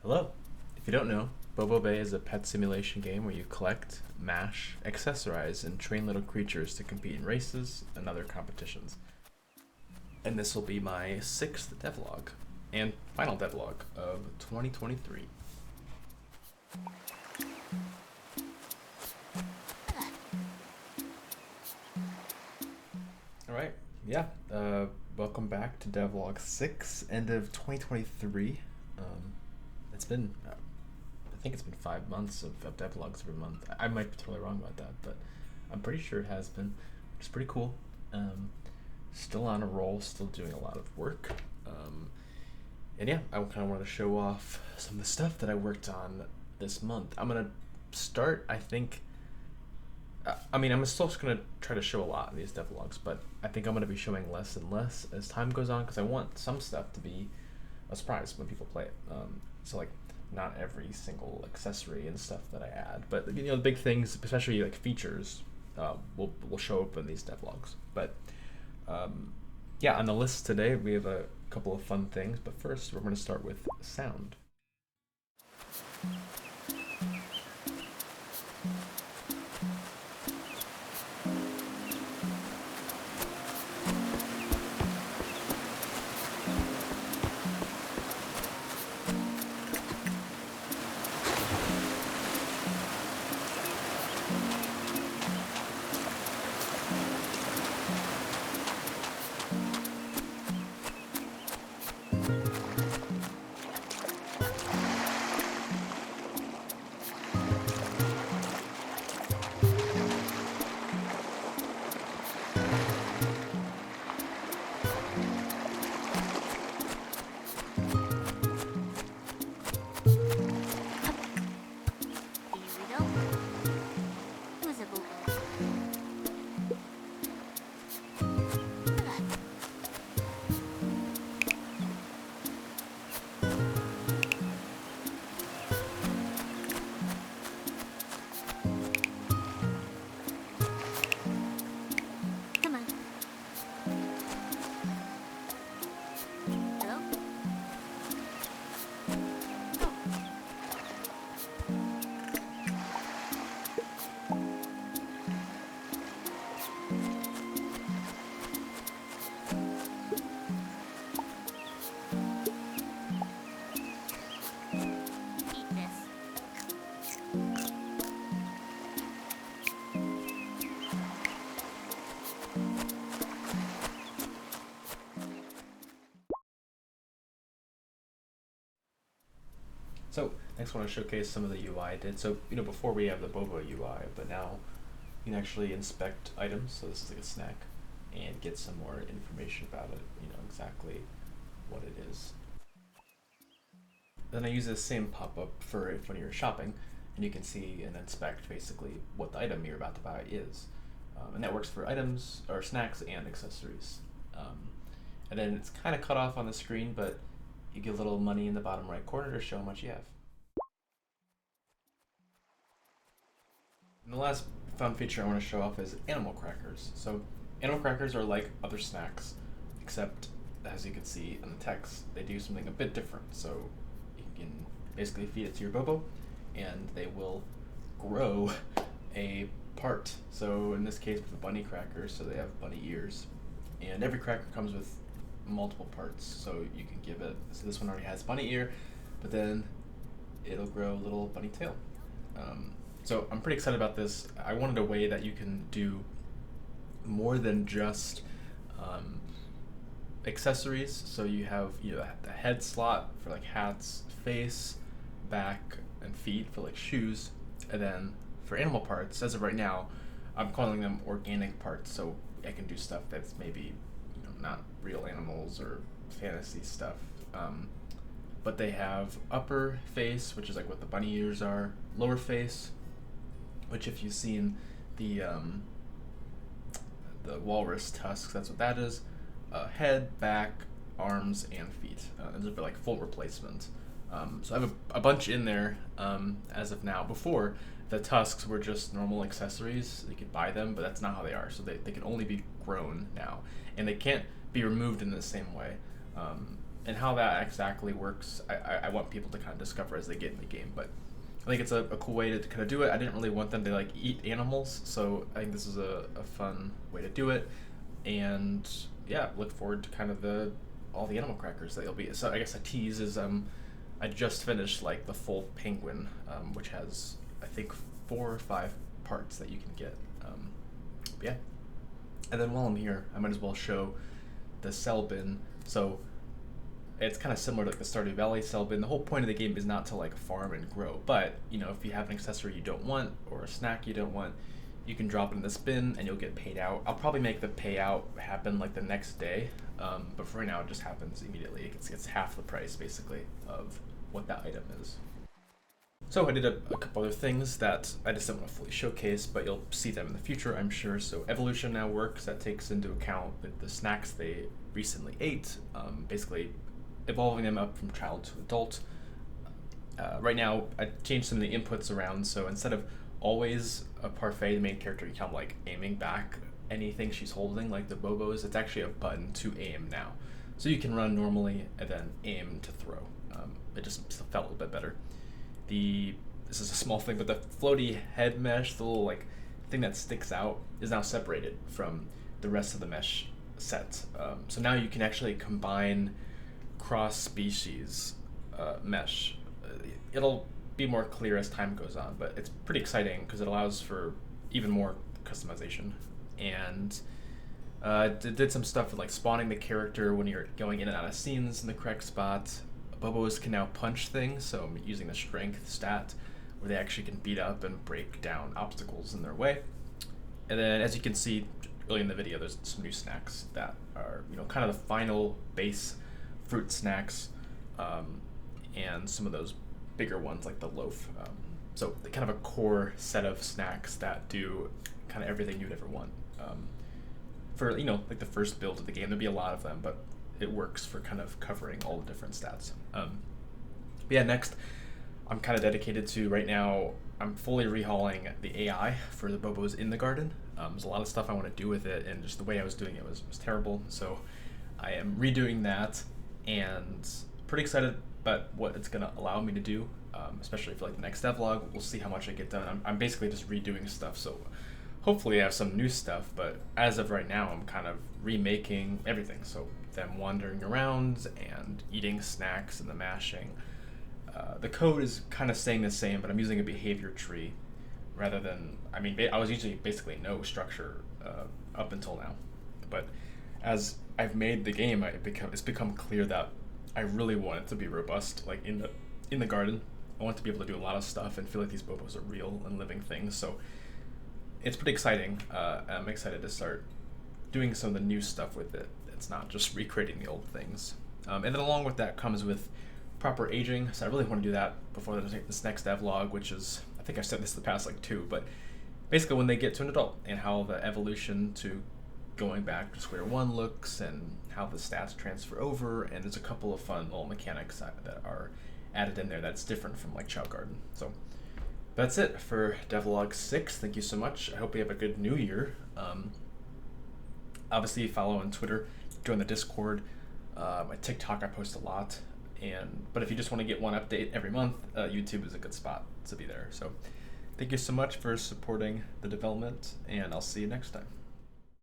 Hello. If you don't know, Bobo Bay is a pet simulation game where you collect, mash, accessorize, and train little creatures to compete in races and other competitions. And this will be my sixth devlog and final devlog of 2023. All right, yeah. Welcome back to devlog 6, end of 2023. It's been I think it's been 5 months of devlogs every month. I might be totally wrong about that, but I'm pretty sure it has been, which is pretty cool. Still on a roll, still doing a lot of work. And yeah, I kind of wanted to show off some of the stuff that I worked on this month. I'm gonna start, I think. I'm still just gonna try to show a lot in these devlogs, but I think I'm gonna be showing less and less as time goes on because I want some stuff to be a surprise when people play it. So like not every single accessory and stuff that I add, but the big things, especially like features, will show up in these devlogs. But yeah, on the list today we have a couple of fun things, but first we're going to start with sound. So next I want to showcase some of the UI I did. So before we have the Bobo UI, but now you can actually inspect items. So this is like a snack, and get some more information about it. Exactly what it is. Then I use this same pop-up for if when you're shopping, and you can see and inspect basically what the item you're about to buy is. And that works for items or snacks and accessories. And then it's kind of cut off on the screen, but you get a little money in the bottom right corner to show how much you have. And the last fun feature I want to show off is animal crackers. So animal crackers are like other snacks, except as you can see in the text, they do something a bit different. So you can basically feed it to your Bobo, and they will grow a part. So in this case, with the bunny crackers, so they have bunny ears, and every cracker comes with multiple parts. So you can give it. So this one already has bunny ear, but then it'll grow a little bunny tail. So I'm pretty excited about this. I wanted a way that you can do more than just accessories. So you have the head slot for like hats, face, back, and feet for like shoes, and then for animal parts. As of right now, I'm calling them organic parts. So I can do stuff that's maybe not real animals or fantasy stuff. But they have upper face, which is like what the bunny ears are, lower face, which if you've seen the walrus tusks, that's what that is. Head, back, arms, and feet. Those are for like full replacement. So I have a bunch in there as of now. Before, the tusks were just normal accessories. You could buy them, but that's not how they are. So they can only be grown now, and they can't be removed in the same way. And how that exactly works, I want people to kind of discover as they get in the game. But I think it's a cool way to kind of do it. I didn't really want them to like eat animals, so I think this is a fun way to do it. And yeah, look forward to kind of all the animal crackers that you'll be. So I guess a tease is I just finished like the full penguin, which has I think 4 or 5 parts that you can get. Yeah. And then while I'm here, I might as well show the cell bin. So it's kind of similar to like the Stardew Valley cell bin. The whole point of the game is not to like farm and grow, but you know, if you have an accessory you don't want or a snack you don't want, you can drop it in this bin and you'll get paid out. I'll probably make the payout happen like the next day, but for right now it just happens immediately. It's half the price basically of what that item is. So I did a couple other things that I just didn't want to fully showcase, but you'll see them in the future, I'm sure. So evolution now works. That takes into account the snacks they recently ate, basically evolving them up from child to adult. Right now, I changed some of the inputs around, so instead of always a parfait, the main character, you kind of like aiming back anything she's holding, like the Bobos, it's actually a button to aim now. So you can run normally and then aim to throw. It just felt a little bit better. This is a small thing, but the floaty head mesh, the little like thing that sticks out, is now separated from the rest of the mesh set. So now you can actually combine cross-species mesh. It'll be more clear as time goes on, but it's pretty exciting because it allows for even more customization. And did some stuff with like spawning the character when you're going in and out of scenes in the correct spot. Bobos can now punch things, so I'm using the strength stat where they actually can beat up and break down obstacles in their way. And then as you can see early in the video, there's some new snacks that are, you know, kind of the final base fruit snacks, and some of those bigger ones like the loaf. So kind of a core set of snacks that do kind of everything you'd ever want. For, you know, like the first build of the game, there'll be a lot of them, but it works for kind of covering all the different stats. But yeah, next, I'm kind of dedicated to, right now, I'm fully rehauling the AI for the Bobos in the garden. There's a lot of stuff I want to do with it, and just the way I was doing it was terrible. So I am redoing that, and pretty excited about what it's going to allow me to do, especially for like the next devlog. We'll see how much I get done. I'm basically just redoing stuff, so hopefully I have some new stuff, but as of right now, I'm kind of remaking everything. So them wandering around and eating snacks and the mashing. The code is kind of staying the same, but I'm using a behavior tree rather than, I mean, I was using basically no structure up until now. But as I've made the game, it's become clear that I really want it to be robust, like in the garden. I want to be able to do a lot of stuff and feel like these Bobos are real and living things. So it's pretty exciting. I'm excited to start doing some of the new stuff with it. It's not just recreating the old things. And then along with that comes with proper aging. So I really want to do that before this next devlog, which is, I think I've said this in the past like 2, but basically when they get to an adult and how the evolution to going back to square one looks and how the stats transfer over. And there's a couple of fun little mechanics that are added in there that's different from like Chao Garden. So that's it for Devlog 6. Thank you so much. I hope you have a good new year. Obviously, follow on Twitter, join the Discord. My TikTok, I post a lot. But if you just want to get one update every month, YouTube is a good spot to be there. So thank you so much for supporting the development, and I'll see you next time.